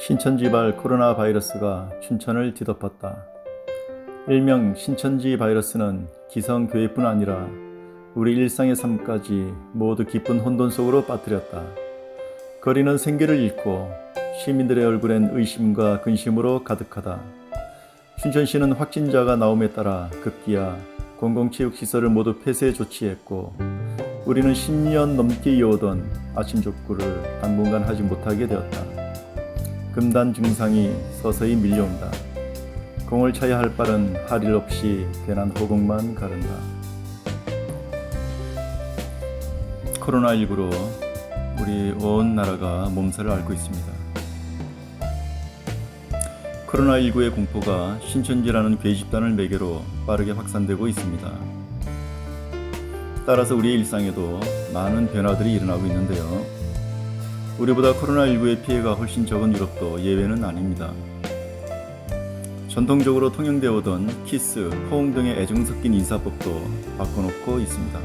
신천지발 코로나 바이러스가 춘천을 뒤덮었다. 일명 신천지 바이러스는 기성교회뿐 아니라 우리 일상의 삶까지 모두 깊은 혼돈 속으로 빠뜨렸다. 거리는 생기를 잃고 시민들의 얼굴엔 의심과 근심으로 가득하다. 춘천시는 확진자가 나옴에 따라 급기야 공공체육시설을 모두 폐쇄 조치했고, 우리는 10년 넘게 이어오던 아침 족구를 당분간 하지 못하게 되었다. 금단 증상이 서서히 밀려온다. 공을 차야 할 발은 할 일 없이 괜한 허공만 가른다. 코로나19로 우리 온 나라가 몸살을 앓고 있습니다. 코로나19의 공포가 신천지라는 괴 집단을 매개로 빠르게 확산되고 있습니다. 따라서 우리의 일상에도 많은 변화들이 일어나고 있는데요. 우리보다 코로나19의 피해가 훨씬 적은 유럽도 예외는 아닙니다. 전통적으로 통용되어 오던 키스, 포옹 등의 애정 섞인 인사법도 바꿔놓고 있습니다.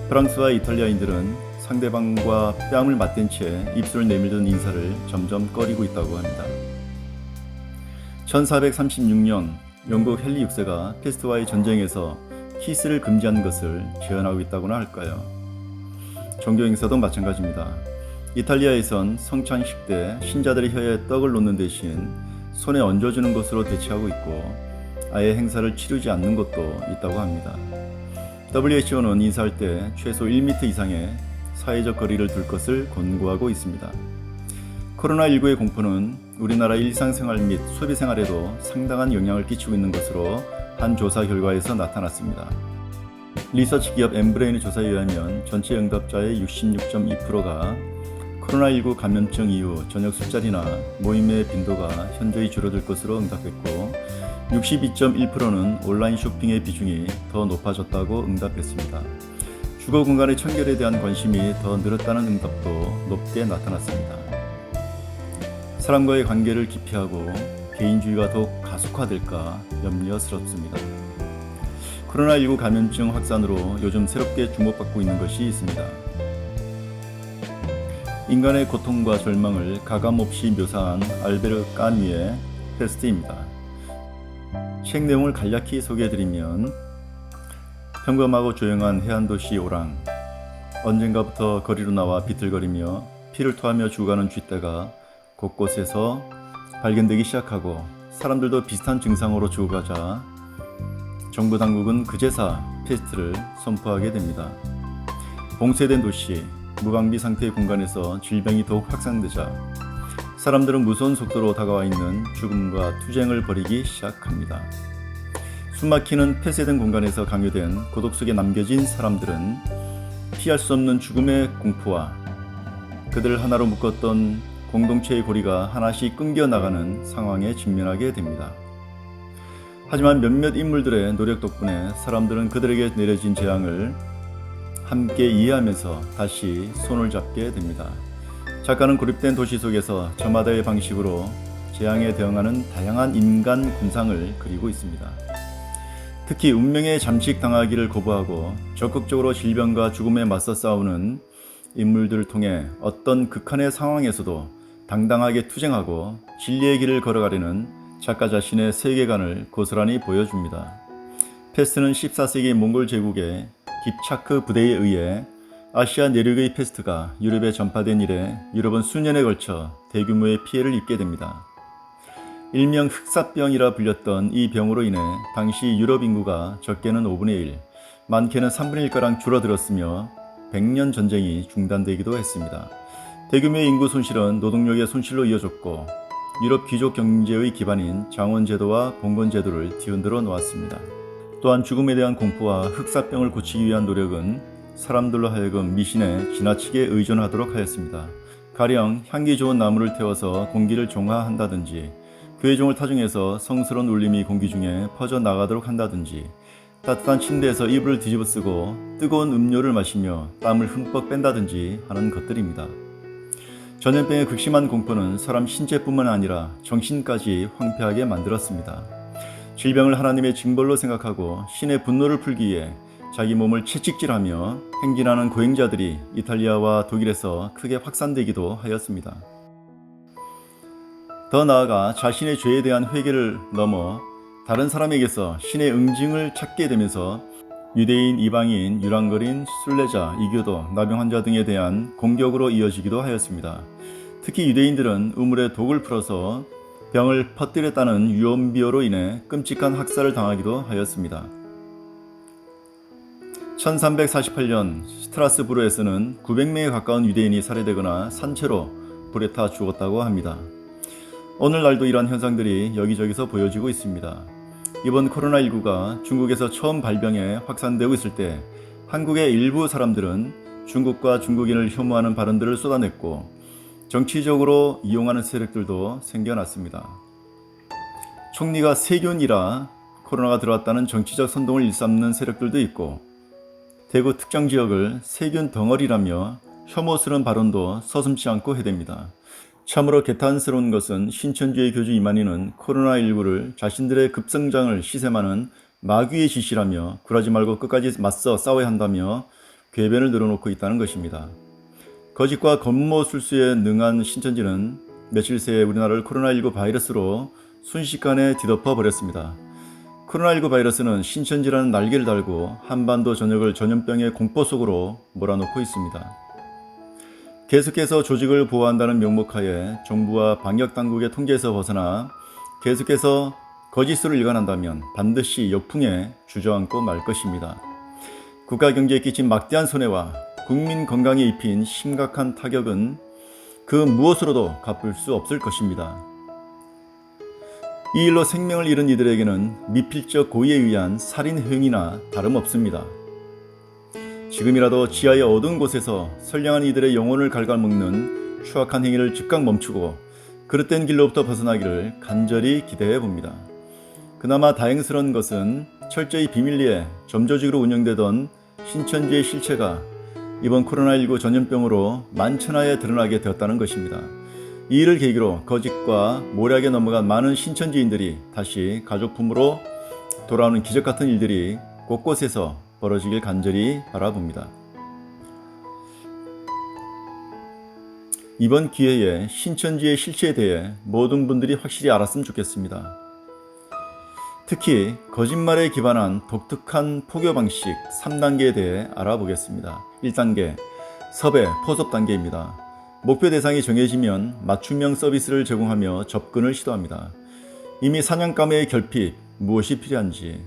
프랑스와 이탈리아인들은 상대방과 뺨을 맞댄 채 입술을 내밀던 인사를 점점 꺼리고 있다고 합니다. 1436년 영국 헨리 6세가 페스트와의 전쟁에서 키스를 금지한 것을 재현하고 있다고나 할까요? 종교 행사도 마찬가지입니다. 이탈리아에선 성찬식 때 신자들의 혀에 떡을 놓는 대신 손에 얹어주는 것으로 대체하고 있고, 아예 행사를 치르지 않는 것도 있다고 합니다. WHO는 인사할 때 최소 1m 이상의 사회적 거리를 둘 것을 권고하고 있습니다. 코로나19의 공포는 우리나라 일상생활 및 소비생활에도 상당한 영향을 끼치고 있는 것으로 한 조사 결과에서 나타났습니다. 리서치 기업 엠브레인의 조사에 의하면 전체 응답자의 66.2%가 코로나19 감염증 이후 저녁 술자리나 모임의 빈도가 현저히 줄어들 것으로 응답했고, 62.1%는 온라인 쇼핑의 비중이 더 높아졌다고 응답했습니다. 주거 공간의 청결에 대한 관심이 더 늘었다는 응답도 높게 나타났습니다. 사람과의 관계를 기피하고 개인주의가 더욱 가속화될까 염려스럽습니다. 코로나19 감염증 확산으로 요즘 새롭게 주목받고 있는 것이 있습니다. 인간의 고통과 절망을 가감없이 묘사한 알베르 까뮈의 페스트입니다. 책 내용을 간략히 소개해드리면, 평범하고 조용한 해안도시 오랑, 언젠가부터 거리로 나와 비틀거리며 피를 토하며 죽어가는 쥐떼가 곳곳에서 발견되기 시작하고, 사람들도 비슷한 증상으로 죽어가자 정부 당국은 그제서 패스트를 선포하게 됩니다. 봉쇄된 도시, 무방비 상태의 공간에서 질병이 더욱 확산되자 사람들은 무서운 속도로 다가와 있는 죽음과 투쟁을 벌이기 시작합니다. 숨막히는 폐쇄된 공간에서 강요된 고독 속에 남겨진 사람들은 피할 수 없는 죽음의 공포와 그들을 하나로 묶었던 공동체의 고리가 하나씩 끊겨나가는 상황에 직면하게 됩니다. 하지만 몇몇 인물들의 노력 덕분에 사람들은 그들에게 내려진 재앙을 함께 이해하면서 다시 손을 잡게 됩니다. 작가는 고립된 도시 속에서 저마다의 방식으로 재앙에 대응하는 다양한 인간 군상을 그리고 있습니다. 특히 운명에 잠식당하기를 거부하고 적극적으로 질병과 죽음에 맞서 싸우는 인물들을 통해 어떤 극한의 상황에서도 당당하게 투쟁하고 진리의 길을 걸어가려는 작가 자신의 세계관을 고스란히 보여줍니다. 패스트는 14세기 몽골 제국의 깁차크 부대에 의해 아시아 내륙의 패스트가 유럽에 전파된 이래 유럽은 수년에 걸쳐 대규모의 피해를 입게 됩니다. 일명 흑사병이라 불렸던 이 병으로 인해 당시 유럽 인구가 적게는 5분의 1, 많게는 3분의 1가량 줄어들었으며 100년 전쟁이 중단되기도 했습니다. 대규모의 인구 손실은 노동력의 손실로 이어졌고, 유럽 귀족 경제의 기반인 장원제도와 봉건제도를 뒤흔들어 놓았습니다. 또한 죽음에 대한 공포와 흑사병을 고치기 위한 노력은 사람들로 하여금 미신에 지나치게 의존하도록 하였습니다. 가령 향기 좋은 나무를 태워서 공기를 정화한다든지, 교회종을 타중해서 성스러운 울림이 공기 중에 퍼져나가도록 한다든지, 따뜻한 침대에서 이불을 뒤집어 쓰고 뜨거운 음료를 마시며 땀을 흠뻑 뺀다든지 하는 것들입니다. 전염병의 극심한 공포는 사람 신체뿐만 아니라 정신까지 황폐하게 만들었습니다. 질병을 하나님의 징벌로 생각하고 신의 분노를 풀기 위해 자기 몸을 채찍질하며 행진하는 고행자들이 이탈리아와 독일에서 크게 확산되기도 하였습니다. 더 나아가 자신의 죄에 대한 회개를 넘어 다른 사람에게서 신의 응징을 찾게 되면서 유대인, 이방인, 유랑거린, 순례자, 이교도, 나병 환자 등에 대한 공격으로 이어지기도 하였습니다. 특히 유대인들은 우물에 독을 풀어서 병을 퍼뜨렸다는 유언비어로 인해 끔찍한 학살을 당하기도 하였습니다. 1348년 스트라스부르에서는 900명에 가까운 유대인이 살해되거나 산채로 불에 타 죽었다고 합니다. 오늘날도 이러한 현상들이 여기저기서 보여지고 있습니다. 이번 코로나19가 중국에서 처음 발병해 확산되고 있을 때 한국의 일부 사람들은 중국과 중국인을 혐오하는 발언들을 쏟아냈고 정치적으로 이용하는 세력들도 생겨났습니다. 총리가 세균이라 코로나가 들어왔다는 정치적 선동을 일삼는 세력들도 있고 대구 특정 지역을 세균 덩어리라며 혐오스러운 발언도 서슴지 않고 해댑니다. 참으로 개탄스러운 것은 신천지의 교주 이만희는 코로나19를 자신들의 급성장을 시샘하는 마귀의 짓이라며 굴하지 말고 끝까지 맞서 싸워야 한다며 궤변을 늘어놓고 있다는 것입니다. 거짓과 권모술수에 능한 신천지는 며칠 새에 우리나라를 코로나19 바이러스로 순식간에 뒤덮어 버렸습니다. 코로나19 바이러스는 신천지라는 날개를 달고 한반도 전역을 전염병의 공포 속으로 몰아넣고 있습니다. 계속해서 조직을 보호한다는 명목하에 정부와 방역당국의 통제에서 벗어나 계속해서 거짓으로 일관한다면 반드시 역풍에 주저앉고 말 것입니다. 국가 경제에 끼친 막대한 손해와 국민 건강에 입힌 심각한 타격은 그 무엇으로도 갚을 수 없을 것입니다. 이 일로 생명을 잃은 이들에게는 미필적 고의에 의한 살인 행위나 다름없습니다. 지금이라도 지하의 어두운 곳에서 선량한 이들의 영혼을 갉아먹는 추악한 행위를 즉각 멈추고 그릇된 길로부터 벗어나기를 간절히 기대해 봅니다. 그나마 다행스러운 것은 철저히 비밀리에 점조직으로 운영되던 신천지의 실체가 이번 코로나19 전염병으로 만천하에 드러나게 되었다는 것입니다. 이 일을 계기로 거짓과 모략에 넘어간 많은 신천지인들이 다시 가족품으로 돌아오는 기적같은 일들이 곳곳에서 벌어지길 간절히 바라봅니다. 이번 기회에 신천지의 실체에 대해 모든 분들이 확실히 알았으면 좋겠습니다. 특히 거짓말에 기반한 독특한 포교 방식 3단계에 대해 알아보겠습니다. 1단계, 섭외, 포섭 단계입니다. 목표 대상이 정해지면 맞춤형 서비스를 제공하며 접근을 시도합니다. 이미 사냥감의 결핍, 무엇이 필요한지,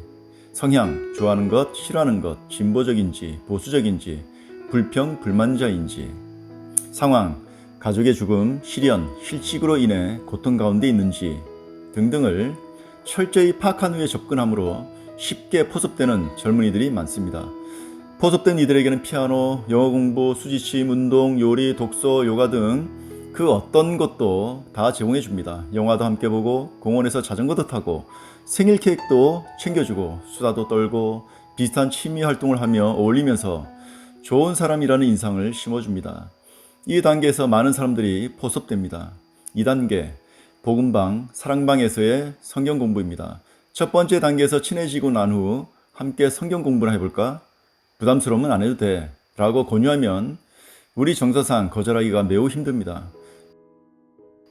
성향, 좋아하는 것, 싫어하는 것, 진보적인지, 보수적인지, 불평, 불만자인지, 상황, 가족의 죽음, 실연, 실직으로 인해 고통 가운데 있는지 등등을 철저히 파악한 후에 접근하므로 쉽게 포섭되는 젊은이들이 많습니다. 포섭된 이들에게는 피아노, 영어 공부, 수지침, 운동, 요리, 독서, 요가 등 그 어떤 것도 다 제공해 줍니다. 영화도 함께 보고 공원에서 자전거도 타고 생일 케이크도 챙겨주고 수다도 떨고 비슷한 취미 활동을 하며 어울리면서 좋은 사람이라는 인상을 심어줍니다. 이 단계에서 많은 사람들이 포섭됩니다. 2단계, 복음방, 사랑방에서의 성경 공부입니다. 첫 번째 단계에서 친해지고 난 후 함께 성경 공부나 해볼까? 부담스러우면 안 해도 돼 라고 권유하면 우리 정서상 거절하기가 매우 힘듭니다.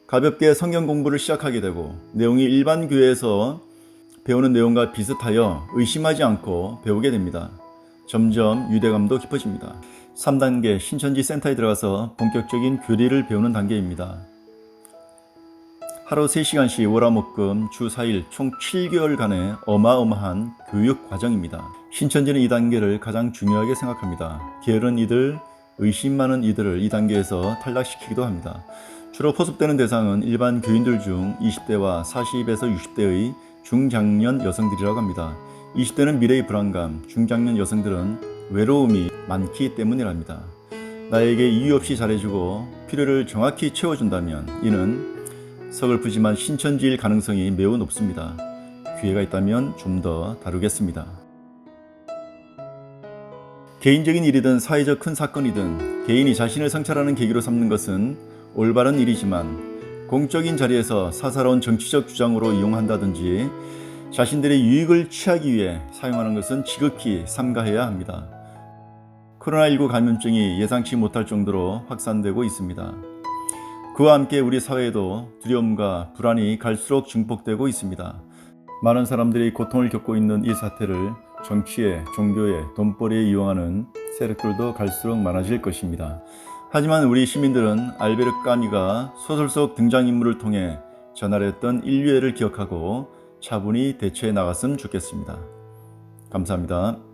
가볍게 성경 공부를 시작하게 되고 내용이 일반 교회에서 배우는 내용과 비슷하여 의심하지 않고 배우게 됩니다. 점점 유대감도 깊어집니다. 3단계 신천지 센터에 들어가서 본격적인 교리를 배우는 단계입니다. 하루 3시간씩 월화목금 주 4일 총 7개월간의 어마어마한 교육 과정입니다. 신천지는 이 단계를 가장 중요하게 생각합니다. 게으른 이들, 의심 많은 이들을 이 단계에서 탈락시키기도 합니다. 주로 포섭되는 대상은 일반 교인들 중 20대와 40에서 60대의 중장년 여성들이라고 합니다. 20대는 미래의 불안감, 중장년 여성들은 외로움이 많기 때문이랍니다. 나에게 이유 없이 잘해주고 필요를 정확히 채워준다면 이는 서글프지만 신천지일 가능성이 매우 높습니다. 기회가 있다면 좀 더 다루겠습니다. 개인적인 일이든 사회적 큰 사건이든 개인이 자신을 성찰하는 계기로 삼는 것은 올바른 일이지만 공적인 자리에서 사사로운 정치적 주장으로 이용한다든지 자신들의 유익을 취하기 위해 사용하는 것은 지극히 삼가해야 합니다. 코로나19 감염증이 예상치 못할 정도로 확산되고 있습니다. 그와 함께 우리 사회에도 두려움과 불안이 갈수록 증폭되고 있습니다. 많은 사람들이 고통을 겪고 있는 이 사태를 정치에, 종교에, 돈벌이에 이용하는 세력들도 갈수록 많아질 것입니다. 하지만 우리 시민들은 알베르 까뮈가 소설 속 등장인물을 통해 전하랬던 인류애를 기억하고 차분히 대처해 나갔으면 좋겠습니다. 감사합니다.